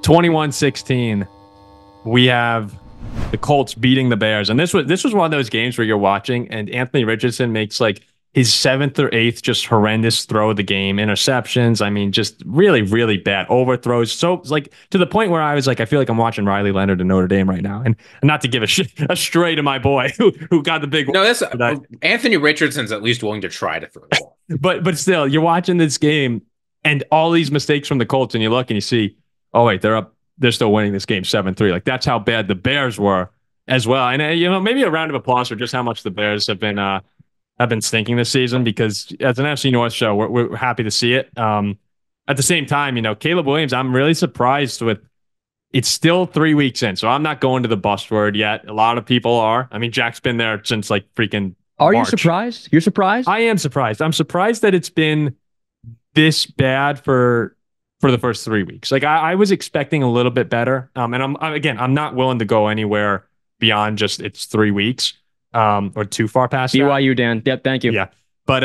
21-16. We have the Colts beating the Bears. And this was one of those games where you're watching and Anthony Richardson makes like his 7th or 8th just horrendous throw of the game, interceptions. I mean, just really, really bad overthrows. So like to the point where I was like, I feel like I'm watching Riley Leonard in Notre Dame right now. And not to give a stray to my boy who got the big one. No, that's Anthony Richardson's at least willing to try to throw the ball. But still, you're watching this game and all these mistakes from the Colts, and you look and you see, oh wait, they're still winning this game 7-3. Like that's how bad the Bears were as well. And maybe a round of applause for just how much the Bears have been stinking this season, because as an FC North show, we're happy to see it. At the same time, Caleb Williams, I'm really surprised with. It's still 3 weeks in, so I'm not going to the bust word yet. A lot of people are. I mean, Jack's been there since like freaking. Are March. You surprised? You're surprised? I am surprised. I'm surprised that it's been this bad for the first 3 weeks. Like I was expecting a little bit better. And I'm not willing to go anywhere beyond just it's 3 weeks. Or too far past BYU, Dan. Yep, thank you. Yeah. But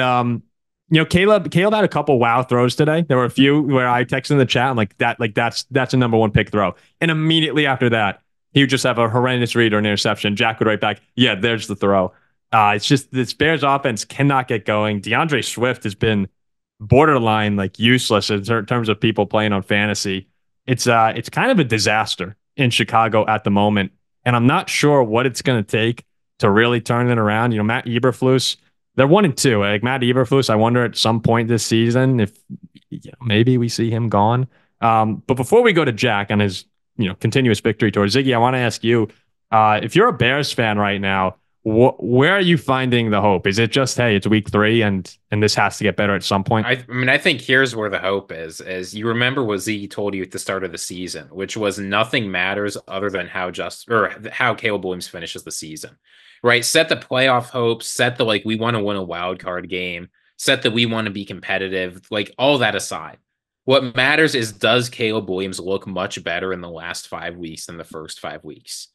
Caleb had a couple wow throws today. There were a few where I texted in the chat, I'm like that's a number one pick throw. And immediately after that, he would just have a horrendous read or an interception. Jack would write back, yeah, there's the throw. It's just this Bears offense cannot get going. DeAndre Swift has been borderline like useless in terms of people playing on fantasy. It's kind of a disaster in Chicago at the moment. And I'm not sure what it's going to take to really turn it around. Matt Eberflus, they're 1-2. Like Matt Eberflus, I wonder at some point this season if maybe we see him gone. But before we go to Jack on his continuous victory tour, Ziggy, I want to ask you, if you're a Bears fan right now, where are you finding the hope? Is it just, hey, it's week 3 and this has to get better at some point? I think here's where the hope is you remember what Ziggy told you at the start of the season, which was nothing matters other than how Caleb Williams finishes the season. Right, set the playoff hopes, set the we want to win a wild card game, set that we want to be competitive, like all that aside. What matters is, does Caleb Williams look much better in the last 5 weeks than the first 5 weeks?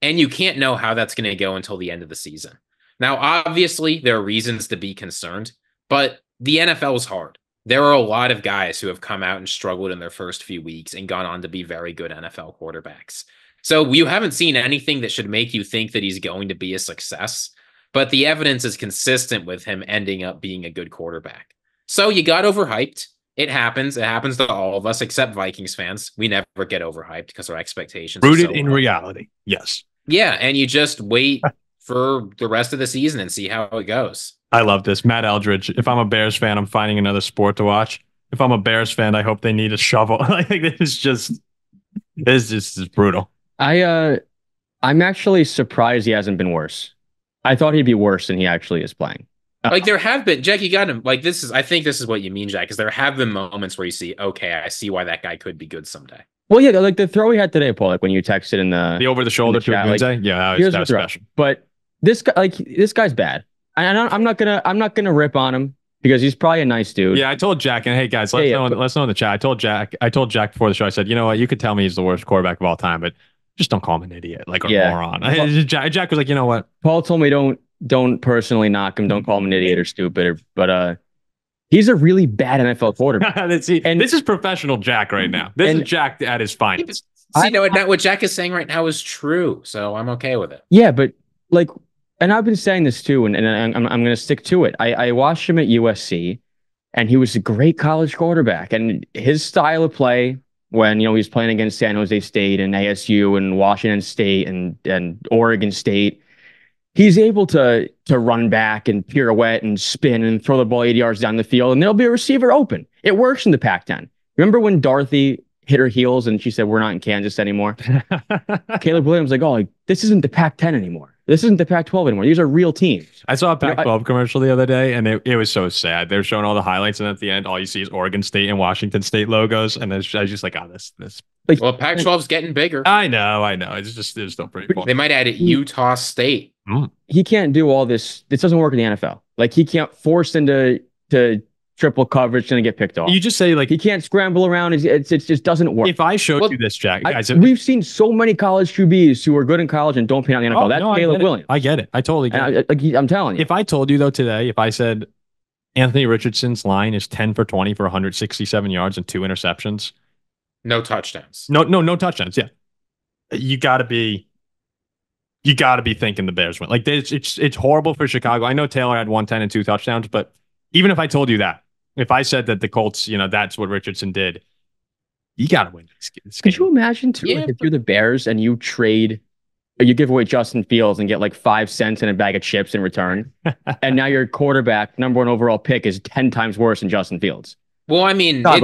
And you can't know how that's going to go until the end of the season. Now, obviously, there are reasons to be concerned, but the NFL is hard. There are a lot of guys who have come out and struggled in their first few weeks and gone on to be very good NFL quarterbacks. So you haven't seen anything that should make you think that he's going to be a success, but the evidence is consistent with him ending up being a good quarterback. So you got overhyped. It happens. It happens to all of us, except Vikings fans. We never get overhyped because our expectations rooted are so in low. reality. Yes. Yeah, and you just wait for the rest of the season and see how it goes. I love this. Matt Eldridge. If I'm a Bears fan, I'm finding another sport to watch. If I'm a Bears fan, I hope they need a shovel. This is brutal. I'm actually surprised he hasn't been worse. I thought he'd be worse than he actually is playing. There have been, Jack, you got him. I think this is what you mean, Jack, because there have been moments where you see, okay, I see why that guy could be good someday. Well, yeah, like the throw he had today, Paul, when you texted in the over the shoulder to Gunze, yeah, that was special. But this guy's bad. I'm not gonna rip on him because he's probably a nice dude. Yeah, I told Jack, and hey guys, let's know in the chat. I told Jack before the show, I said, you know what, you could tell me he's the worst quarterback of all time, but just don't call him an idiot, a moron. Jack was like, you know what? Paul told me don't personally knock him, don't call him an idiot or stupid, but he's a really bad NFL quarterback. And this is professional Jack right now. This is Jack at his finest. What Jack is saying right now is true, so I'm okay with it. Yeah, but and I've been saying this too, and I'm going to stick to it. I watched him at USC, and he was a great college quarterback, and his style of play when he was playing against San Jose State and ASU and Washington State and Oregon State, he's able to run back and pirouette and spin and throw the ball 80 yards down the field, and there'll be a receiver open. It works in the Pac-10. Remember when Dorothy hit her heels and she said, "We're not in Kansas anymore"? Caleb Williams this isn't the Pac-10 anymore. This isn't the Pac-12 anymore. These are real teams. I saw a Pac-12 commercial the other day, and it was so sad. They were showing all the highlights, and at the end, all you see is Oregon State and Washington State logos, and I was just like, this. Well, Pac-12's getting bigger. I know. It's still pretty cool. They might add it Utah State. He can't do all this. This doesn't work in the NFL. He can't force into triple coverage and get picked off. You just say he can't scramble around. It just doesn't work. If I showed you this, Jack, guys, we've seen so many college QBs who are good in college and don't pan out in the NFL. That's Caleb Williams. I get it. I totally get it. I'm telling you. If I told you though today, if I said Anthony Richardson's line is 10 for 20 for 167 yards and 2 interceptions, No touchdowns. No touchdowns. Yeah, you got to be thinking the Bears win. Like it's horrible for Chicago. I know Taylor had 110 and 2 touchdowns, but even if I told you that, if I said that the Colts, that's what Richardson did, you got to win this Could game. you imagine too, if you're the Bears and you trade, or you give away Justin Fields and get like 5 cents and a bag of chips in return, and now your quarterback, number 1 overall pick, is 10 times worse than Justin Fields? Well, I mean, I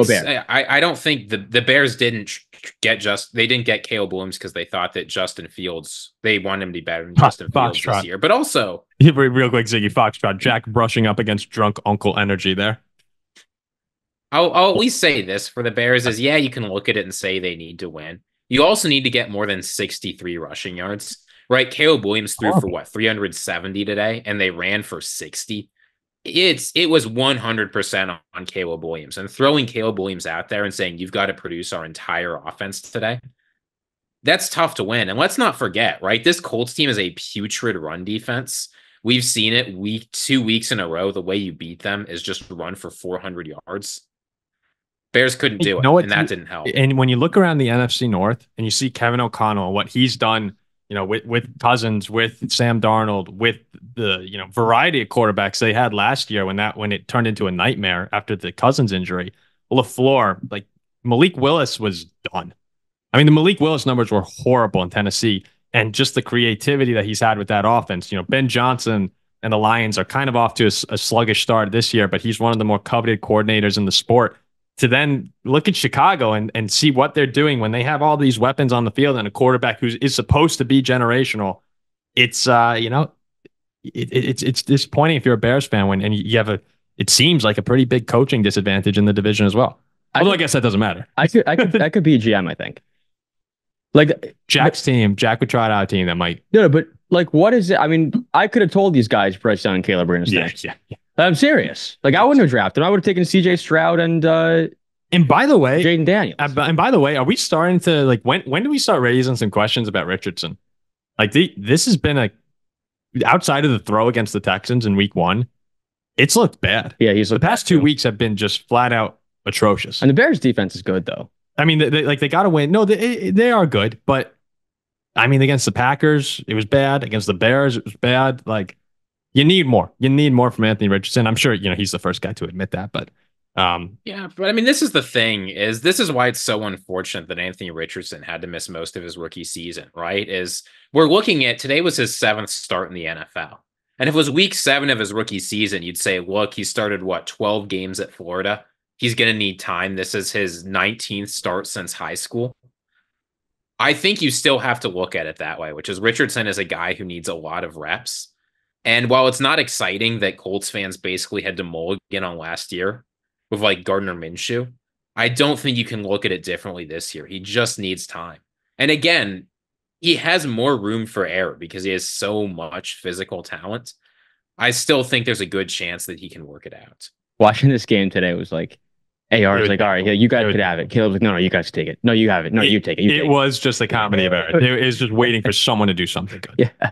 don't think the Bears didn't get Caleb Williams because they thought that Justin Fields, they wanted him to be better than Justin Fields this year. But also, real quick, Ziggy, Foxtrot, Jack brushing up against drunk uncle energy there. I'll at least say this for the Bears is, yeah, you can look at it and say they need to win. You also need to get more than 63 rushing yards, right? Caleb Williams threw for 370 today, and they ran for 60. It was 100% on Caleb Williams, and throwing Caleb Williams out there and saying you've got to produce our entire offense today. That's tough to win. And let's not forget, right? This Colts team is a putrid run defense. We've seen it 2 weeks in a row. The way you beat them is just run for 400 yards. Bears couldn't do it, and that didn't help. And when you look around the NFC North and you see Kevin O'Connell, what he's done, with Cousins, with Sam Darnold, with the variety of quarterbacks they had last year when it turned into a nightmare after the Cousins injury. LaFleur, like Malik Willis was done. I mean, the Malik Willis numbers were horrible in Tennessee, and just the creativity that he's had with that offense. Ben Johnson and the Lions are kind of off to a sluggish start this year, but he's one of the more coveted coordinators in the sport. To then look at Chicago and see what they're doing when they have all these weapons on the field and a quarterback who is supposed to be generational, it's it's disappointing if you're a Bears fan when you have it seems like a pretty big coaching disadvantage in the division as well. Although I guess that doesn't matter. I could be a GM, I think. Like Jack's team, Jack would try out a team that might. No, but like, what is it? I mean, I could have told these guys Bryce Young and Caleb Williams. Yeah. I'm serious. Like, I wouldn't have drafted him. I would have taken CJ Stroud and by the way, Jaden Daniels. And by the way, are we starting to like when do we start raising some questions about Richardson? Like this has been outside of the throw against the Texans in week 1, it's looked bad. Yeah, the past 2 weeks have been just flat out atrocious. And the Bears defense is good though. I mean, they got to win. No, they are good, but I mean, against the Packers, it was bad. Against the Bears, it was bad. Like, you need more. You need more from Anthony Richardson. I'm sure he's the first guy to admit that, but yeah, but I mean, this is the thing. This is why it's so unfortunate that Anthony Richardson had to miss most of his rookie season. Right? Is we're looking at today was his 7th start in the NFL, and if it was week 7 of his rookie season, you'd say, look, he started 12 games at Florida. He's going to need time. This is his 19th start since high school. I think you still have to look at it that way, which is Richardson is a guy who needs a lot of reps. And while it's not exciting that Colts fans basically had to mulligan on last year with like Gardner Minshew, I don't think you can look at it differently this year. He just needs time. And again, he has more room for error because he has so much physical talent. I still think there's a good chance that he can work it out. Watching this game today was like, AR was like, all right, yeah, you guys could have it. Caleb's like, no, you guys take it. No, you have it. No, you take it. It was just a comedy of errors. It was just waiting for someone to do something good. Yeah.